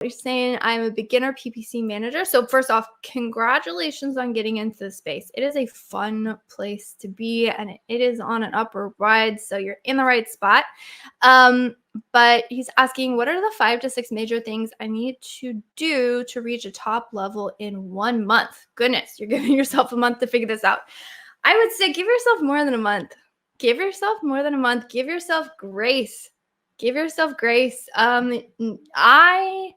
You're saying I'm a beginner PPC manager. So first off, congratulations on getting into this space. It is a fun place to be, and it is on an upward ride, so you're in the right spot. But he's asking, what are the 5 to 6 major things I need to do to reach a top level in 1 month? Goodness, you're giving yourself a month to figure this out. I would say give yourself more than a month. Give yourself more than a month. Give yourself grace. Give yourself grace. I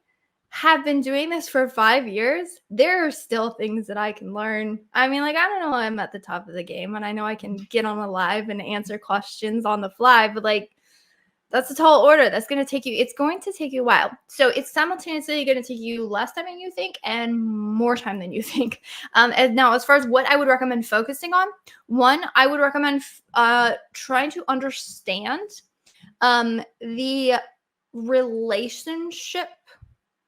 have been doing this for 5 years. There are still things that I can learn. I mean, like, I don't know, I'm at the top of the game, and I know I can get on a live and answer questions on the fly, but like, that's a tall order. That's going to take you, it's going to take you a while. So it's simultaneously going to take you less time than you think and more time than you think. And now, as far as what I would recommend focusing on, one, I would recommend trying to understand the relationship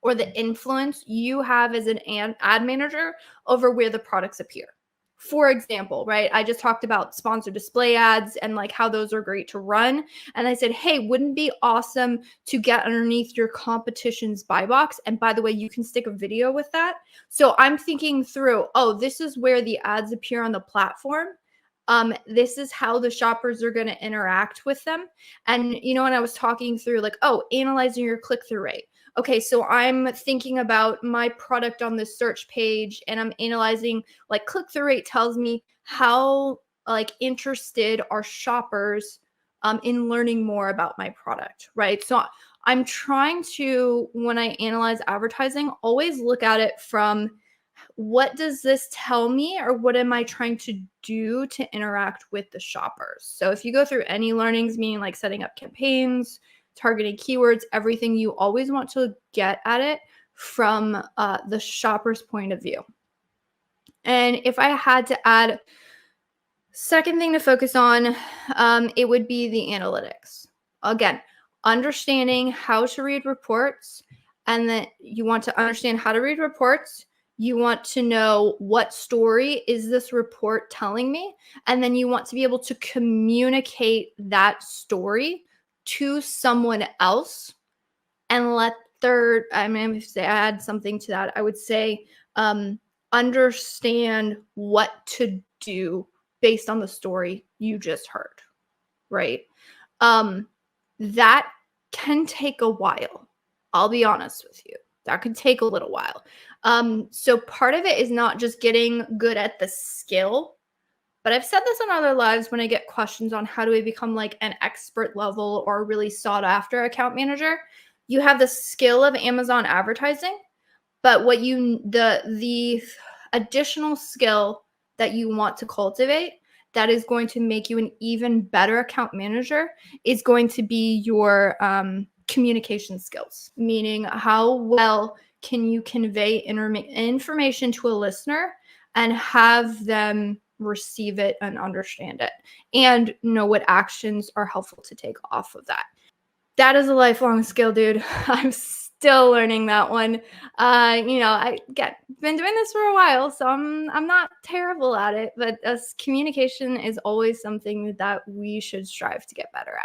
or the influence you have as an ad manager over where the products appear. For example, right, I just talked about sponsored display ads and like how those are great to run. And I said, hey, wouldn't it be awesome to get underneath your competition's buy box? And by the way, you can stick a video with that. So I'm thinking through, oh, this is where the ads appear on the platform. This is how the shoppers are going to interact with them. And, you know, when I was talking through like, oh, analyzing your click-through rate. Okay, so I'm thinking about my product on this search page and I'm analyzing like click-through rate tells me how like interested are shoppers in learning more about my product, right? So I'm trying to, when I analyze advertising, always look at it from what does this tell me or what am I trying to do to interact with the shoppers? So if you go through any learnings, meaning like setting up campaigns, targeting keywords, everything, you always want to get at it from the shopper's point of view. And if I had to add second thing to focus on, it would be the analytics. Again, understanding how to read reports, and that you want to understand how to read reports. You want to know what story is this report telling me, and then you want to be able to communicate that story to someone else and let if I add something to that, I would say understand what to do based on the story you just heard, right? That can take a while. I'll be honest with you. That could take a little while. So part of it is not just getting good at the skill, but I've said this on other lives when I get questions on how do I become like an expert level or really sought after account manager. You have the skill of Amazon advertising, but the additional skill that you want to cultivate that is going to make you an even better account manager is going to be your communication skills, meaning how well can you convey information to a listener and have them receive it and understand it and know what actions are helpful to take off of that. That is a lifelong skill, dude. I'm still learning that one. I been doing this for a while, so I'm not terrible at it, but communication is always something that we should strive to get better at.